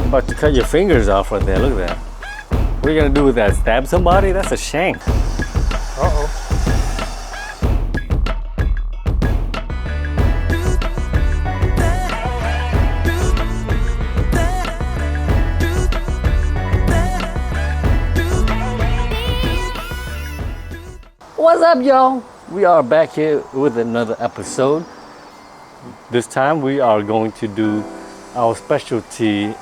About to cut your fingers off right there. Look at that. What are you gonna do with that? Stab somebody? That's a shank. Uh-oh. What's up, y'all? We are back here with another episode. This time we are going to do our specialty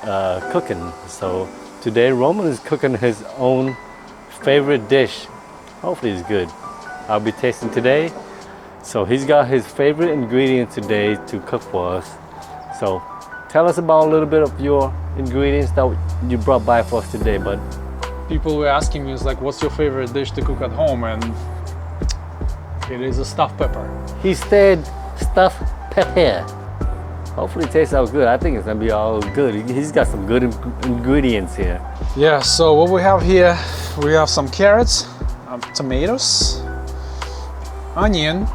cooking. So today Roman is cooking his own favorite dish. Hopefully it's good. I'll be tasting today. So he's got his favorite ingredient today to cook for us. So tell us about a little bit of your ingredients that you brought by for us today, bud. People were asking me, it's like, what's your favorite dish to cook at home? And it is a stuffed pepper. He said stuffed pepper. Hopefully it tastes out good. I think it's gonna be all good. He's got some good ingredients here. Yeah, so what we have here, we have some carrots, tomatoes, onion,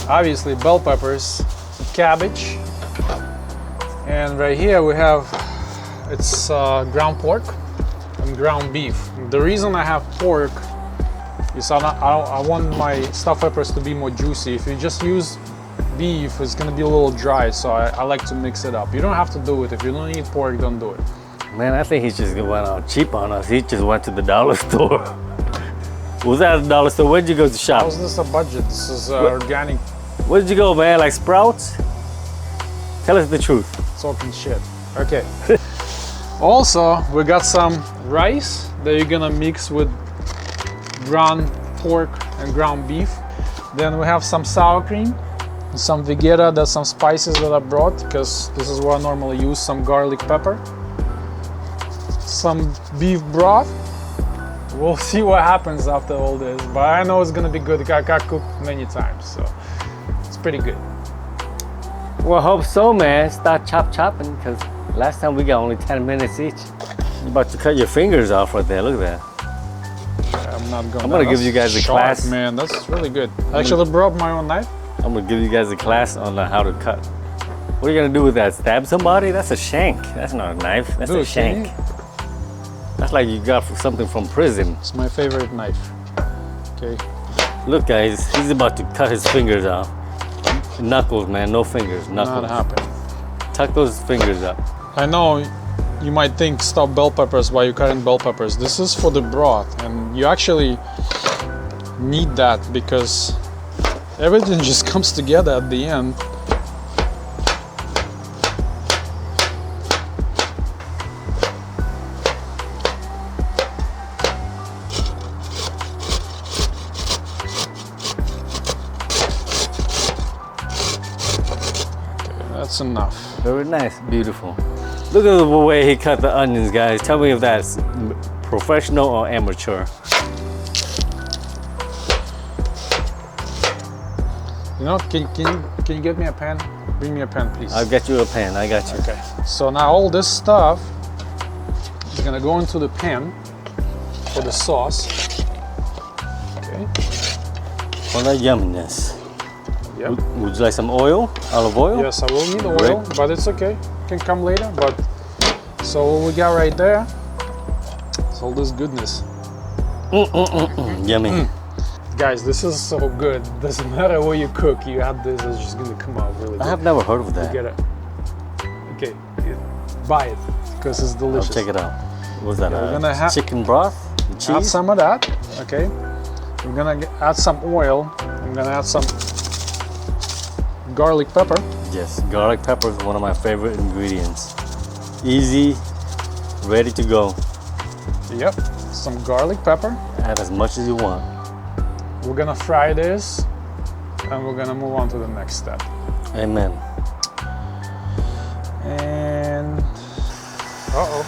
obviously bell peppers, cabbage, and right here we have, it's ground pork and ground beef. The reason I have pork is I want my stuffed peppers to be more juicy. If you just use beef, it's gonna be a little dry, so I like to mix it up. You don't have to do it. If you don't eat pork, don't do it. Man, I think he's just went out cheap on us. He just went to the dollar store. Was that a dollar store? Where'd you go to shop? How's this a budget? This is organic. Where'd you go, man? Like Sprouts? Tell us the truth. Talking shit. Okay. Also, we got some rice that you're gonna mix with ground pork and ground beef. Then we have some sour cream, some Vegeta, that's some spices that I brought because this is what I normally use, some garlic pepper, some beef broth. We'll see what happens after all this, but I know it's gonna be good. I got cooked many times, so it's pretty good. Well, I hope so, man. Start chopping, because last time we got only 10 minutes each. You're about to cut your fingers off right there. Look at that. I'm gonna give you guys a class. Man, that's really good. I actually brought my own knife. I'm gonna give you guys a class on how to cut. What are you gonna do with that? Stab somebody? That's a shank. That's not a knife. That's a shank. That's like you got something from prison. It's my favorite knife. Okay. Look, guys, he's about to cut his fingers off. Knuckles, man, no fingers. Knuckles. Not happening. Tuck those fingers up. I know you might think stuffed bell peppers, why you cutting bell peppers. This is for the broth, and you actually need that because everything just comes together at the end. Okay, that's enough. Very nice, beautiful. Look at the way he cut the onions, guys. Tell me if that's professional or amateur. You know, can you get me a pen? Bring me a pen, please. I'll get you a pen. I got you. Okay. So now all this stuff is gonna go into the pan for the sauce. Okay. For the yumminess. Yep. Would you like some oil? Olive oil? Yes, I will need oil, but it's okay. Can come later. But so what we got right there, it's all this goodness. Yummy. Guys, this is so good. Doesn't matter where you cook, you have this. It's just gonna come out really good. I have never heard of that. Get it. Okay, buy it because it's delicious. I'll check it out. What's that? Yeah, we're gonna chicken broth? Cheese? Add some of that. Okay. We're gonna add some oil. I'm gonna add some garlic pepper. Yes, garlic pepper is one of my favorite ingredients. Easy, ready to go. Yep, some garlic pepper. Add as much as you want. We're gonna fry this and we're gonna move on to the next step. Amen. And uh-oh.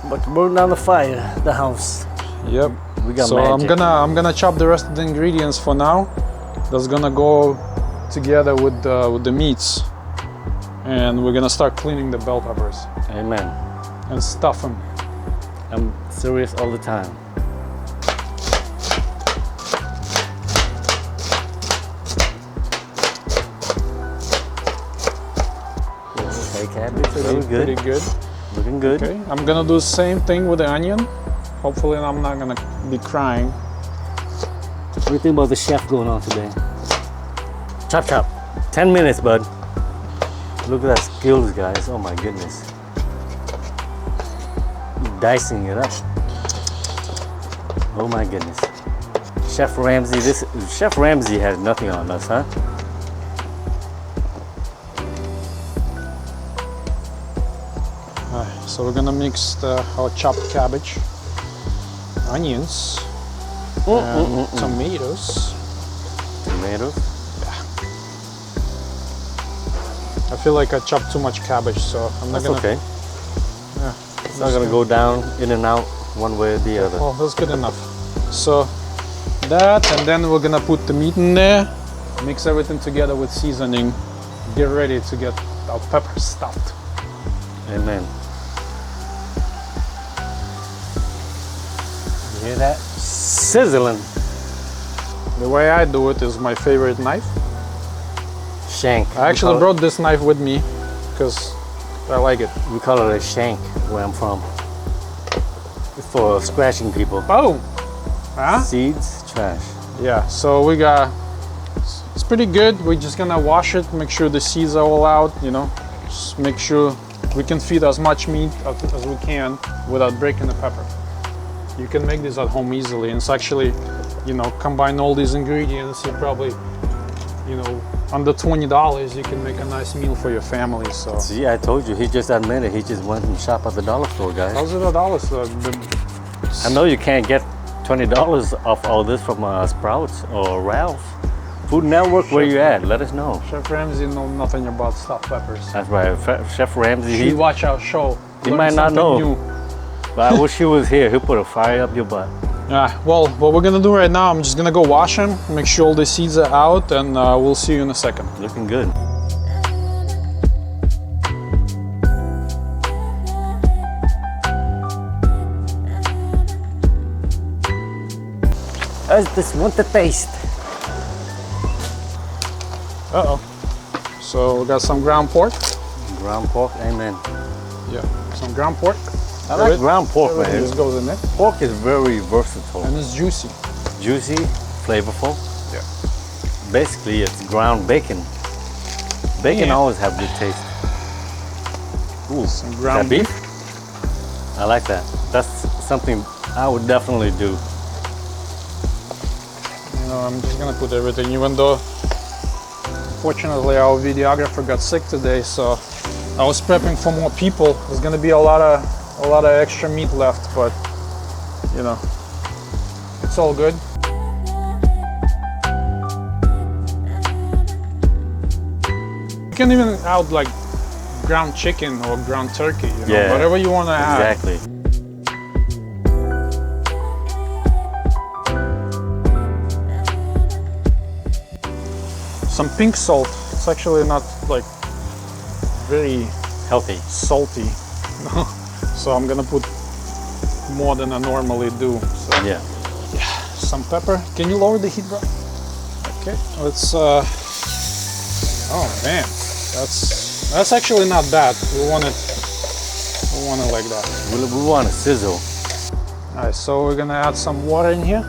But to burn down the fire, the house. Yep. We got so magic. I'm gonna chop the rest of the ingredients for now. That's gonna go together with the meats, and we're gonna start cleaning the bell peppers. Amen. And stuff them. I'm serious all the time. Cabbage, very good. Pretty good. Looking good. Okay, I'm gonna do the same thing with the onion. Hopefully I'm not gonna be crying. What do you think about the chef going on today? Chop chop. 10 minutes, bud. Look at that skills, guys. Oh my goodness. Dicing it up. Oh my goodness. Chef Ramsay, Chef Ramsay has nothing on us, huh? Alright, so we're gonna mix our chopped cabbage, onions, and tomatoes. Tomatoes. I feel like I chopped too much cabbage, so I'm not That's gonna. okay. Yeah, It's not gonna go down in and out one way or the other. well, that's good enough. So that, and then we're gonna put the meat in there, mix everything together with seasoning, get ready to get our pepper stuffed. Amen. You hear that? Sizzling. The way I do it is my favorite knife. Shank. I actually brought this knife with me because I like it. We call it a shank where I'm from. It's for scratching people. Oh! Huh? Seeds, trash. Yeah, so we got, it's pretty good. We're just gonna wash it, make sure the seeds are all out, you know. Just make sure we can feed as much meat as we can without breaking the pepper. You can make this at home easily, and it's actually, you know, combine all these ingredients, you probably, you know, under $20 you can make a nice meal for your family. So See, I told you, he just admitted he just went and shop at the dollar store, guys. how's it $1? I know you can't get $20 off all this from Sprouts or Ralph's. Food Network, where you at? Let us know. Chef Ramsay know nothing about stuffed peppers. That's right, Chef Ramsay. He watch our show. He learn might not something know. new. But I wish he was here. He'll put a fire up your butt. Yeah, well, what we're gonna do right now, I'm just gonna go wash them, make sure all the seeds are out, and we'll see you in a second. Looking good. I just want the taste. Uh-oh. So we got some ground pork. Ground pork, amen. Yeah, some ground pork. I like ground pork, Everything man. just goes in there. Pork is very versatile. And it's juicy. Juicy, flavorful. Yeah. Basically, it's ground bacon. Bacon Yeah. always have good taste. Ooh, Some is ground that beef? I like that. That's something I would definitely do. You know, I'm just gonna put everything, even though fortunately our videographer got sick today, so I was prepping for more people. There's gonna be a lot of extra meat left, but you know, it's all good. You can even add like ground chicken or ground turkey, you know, Yeah, whatever you want to add. Exactly. Some pink salt. It's actually not like very Healthy. salty. So I'm gonna put more than I normally do. So Yeah. some pepper. Can you lower the heat, bro? Okay, let's oh man, that's actually not bad. We want it like that. We want to sizzle. All right, so we're gonna add some water in here.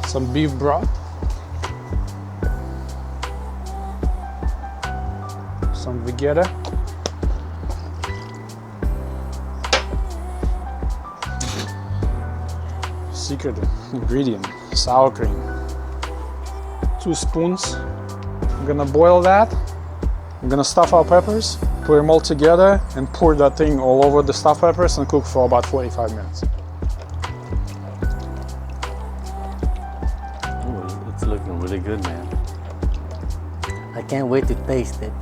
Some beef broth. Some vegeta. Secret ingredient, sour cream. 2 spoons. I'm gonna boil that. I'm gonna stuff our peppers, put them all together, and pour that thing all over the stuffed peppers and cook for about 45 minutes. Ooh, it's looking really good, man. I can't wait to taste it.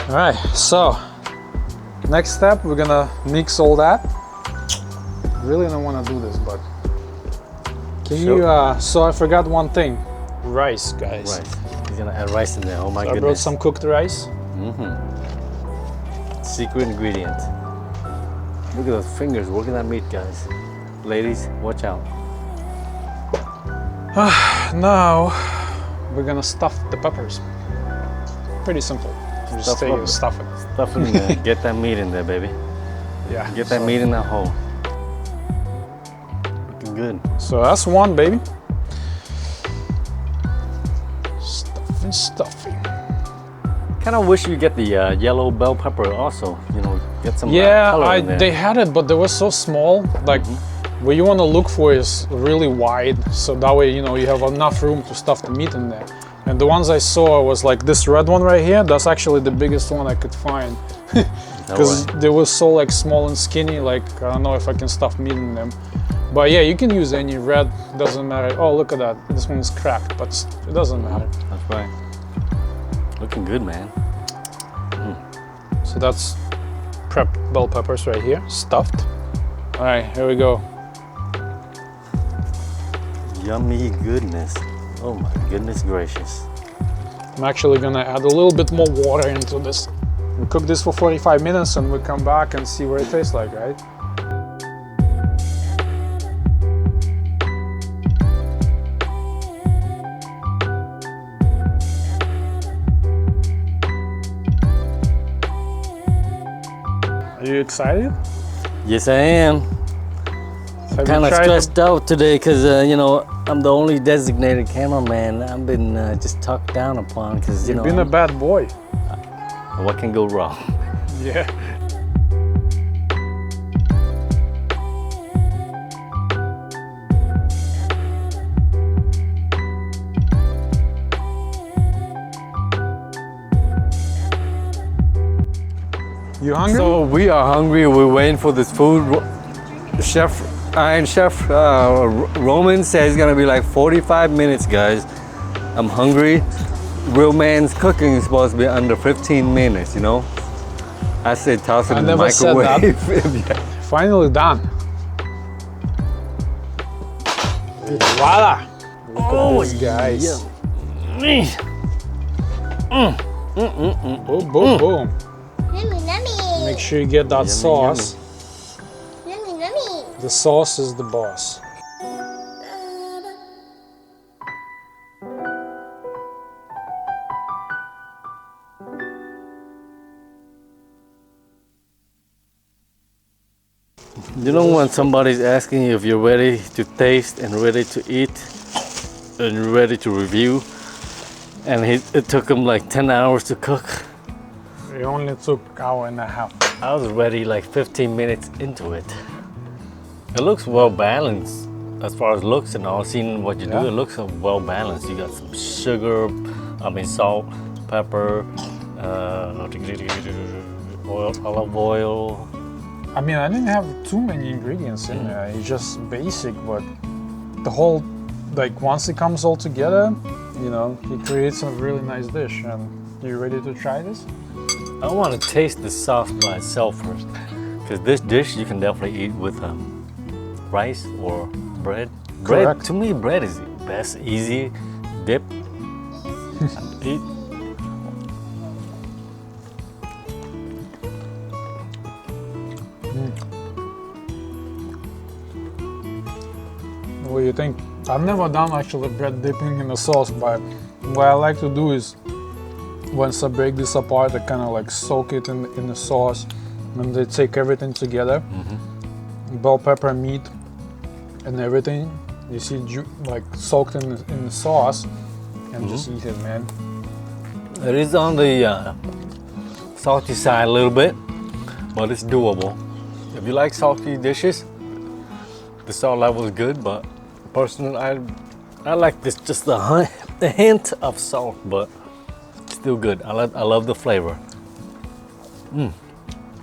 All right, so next step, we're gonna mix all that. Really don't want to do this, but can Sure. you? So I forgot one thing, rice, guys. Rice. He's gonna add rice in there. Oh my So I brought goodness. some cooked rice. Secret ingredient. Look at those fingers working that meat, guys. Ladies, watch out. Now we're gonna stuff the peppers. Pretty simple. You just take it and stuff it. Stuff it in there. Get that meat in there, baby. Yeah. Get that meat in that hole. Looking good. So that's one, baby. Stuffing. Kind of wish you get the yellow bell pepper also. You know, get some color in there. They had it, but they were so small. Like, what you want to look for is really wide, so that way you have enough room to stuff the meat in there. And the ones I saw was like this red one right here. That's actually the biggest one I could find, because they were so like small and skinny. Like, I don't know if I can stuff meat in them. But yeah, you can use any red. Doesn't matter. Oh, look at that. This one is cracked, but it doesn't matter. That's right. Looking good, man. So that's prepped bell peppers right here, stuffed. All right, here we go. Yummy goodness. Oh my goodness gracious. I'm actually gonna add a little bit more water into this. We cook this for 45 minutes and we come back and see what it tastes like, right? Are you excited? Yes, I am. Kind of stressed out today because I'm the only designated cameraman. I've been just talked down upon because you've been a bad boy. What can go wrong? Yeah. You hungry? So we are hungry. We're waiting for this food. Iron Chef Roman says it's gonna be like 45 minutes, guys. I'm hungry. Real man's cooking is supposed to be under 15 minutes, I said toss it in the microwave. Finally done. Voila! Look at this, guys. Boom, boom, boom. Make sure you get that sauce. The sauce is the boss. When somebody's asking you if you're ready to taste and ready to eat and ready to review, and it took him like 10 hours to cook. It only took an hour and a half. I was ready like 15 minutes into it. It looks well balanced as far as looks and all. Seeing what you do, it looks well balanced. You got some sugar, salt, pepper, olive oil. I didn't have too many ingredients in there. It's just basic, but the whole, once it comes all together, it creates a really nice dish. And you ready to try this? I want to taste the sauce by itself first, because this dish you can definitely eat with rice or bread. Correct. Bread, to me, bread is the best, easy dip. Eat. What do you think? I've never done actually bread dipping in the sauce, but what I like to do is once I break this apart, I kind of soak it in the sauce, and they take everything together. Bell pepper, meat, and everything. You see, soaked in the sauce, and just eat it, man. It is on the salty side a little bit, but it's doable. If you like salty dishes, the salt level is good, but personally, I like this just a hint of salt, but still good. I love the flavor.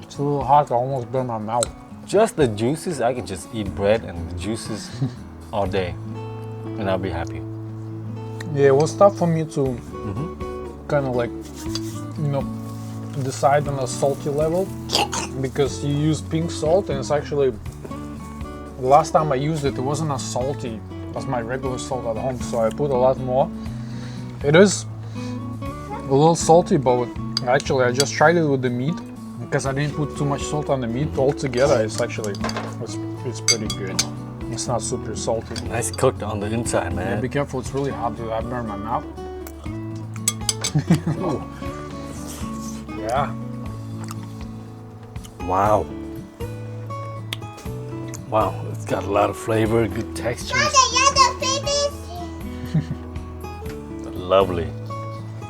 It's a little hot. I almost burned my mouth. Just the juices, I can just eat bread and the juices all day, and I'll be happy. Yeah, it was tough for me to kind of decide on a salty level, because you use pink salt, and it's actually, the last time I used it, it wasn't as salty as my regular salt at home, so I put a lot more. It is a little salty, but actually I just tried it with the meat, because I didn't put too much salt on the meat. Altogether, it's actually, it's pretty good. It's not super salty. Nice cooked on the inside, man. Yeah, be careful, it's really hot, dude. I burned my mouth. Yeah. Wow. Wow, it's got a lot of flavor, good texture. Lovely.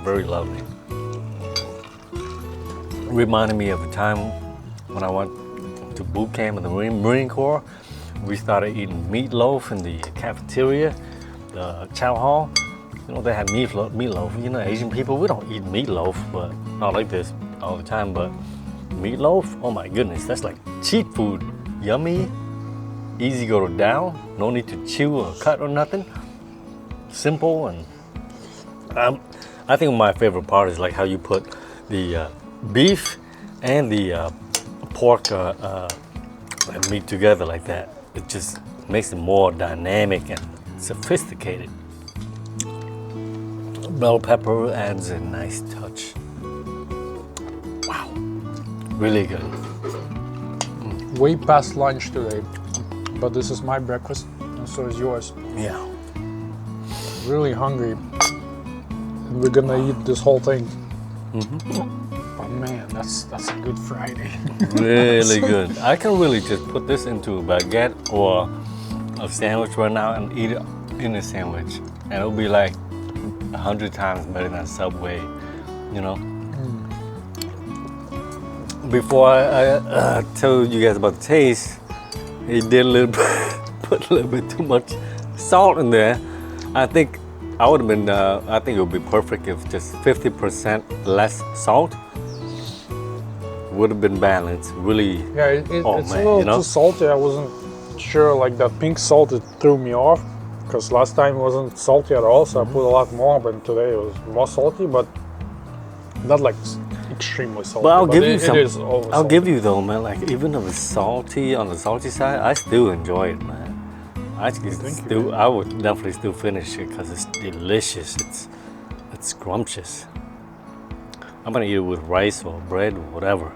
Very lovely. Reminded me of a time when I went to boot camp in the Marine Corps. We started eating meatloaf in the cafeteria, the chow hall. You know, they had meatloaf. You know, Asian people, we don't eat meatloaf, but not like this all the time. But meatloaf, oh my goodness, that's like cheat food. Yummy, easy go down, no need to chew or cut or nothing. Simple, and I think my favorite part is like how you put the beef and the pork meat together like that. It just makes it more dynamic and sophisticated. Bell pepper adds a nice touch. Wow, really good. Way past lunch today, but this is my breakfast, and so is yours. Yeah. Really hungry, and we're gonna eat this whole thing. But man, that's a good Friday. Really good. I can really just put this into a baguette or a sandwich right now and eat it in a sandwich, and it'll be like 100 times better than Subway, you know. Before I told you guys about the taste, he did put a little bit too much salt in there. I think I would have been. I think it would be perfect if just 50% less salt would have been balanced. Really. Yeah, it's a little too salty. I wasn't sure, like that pink salt, it threw me off, because last time it wasn't salty at all, so I put a lot more, but today it was more salty, but not like extremely salty. But I'll give you some. I'll salty. give you though, man. Like even if it's salty on the salty side, I still enjoy it, man. I would definitely still finish it because it's delicious. It's scrumptious. I'm gonna eat it with rice or bread or whatever.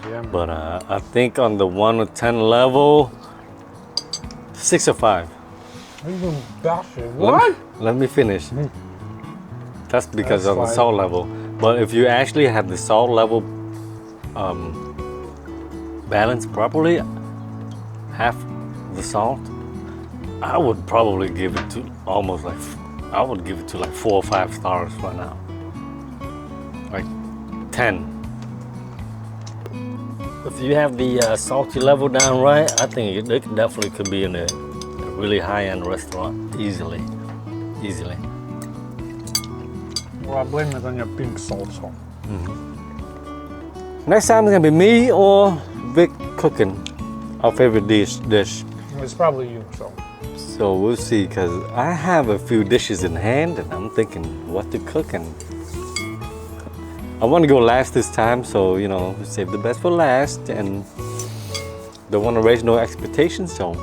Yeah, but I think on the 1 to 10 level, 6 or 5. Even better. What? Let me finish. That's because of the salt level. But if you actually have the salt level balanced properly, half the salt, I would probably give it to almost like, I would give it to like 4 or 5 stars right now. Like 10. If you have the salty level down right, I think it definitely could be in a really high-end restaurant easily. Well, I blame it on your pink salt. So. Next time it's gonna be me or Vic cooking our favorite dish. It's probably you. So we'll see, because I have a few dishes in hand and I'm thinking what to cook, and I want to go last this time, so you know, save the best for last and don't want to raise no expectations. So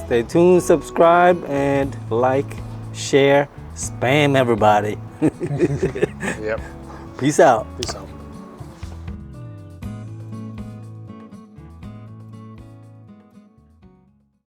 stay tuned, subscribe, and like, share, spam everybody. Yep. Peace out. Peace out.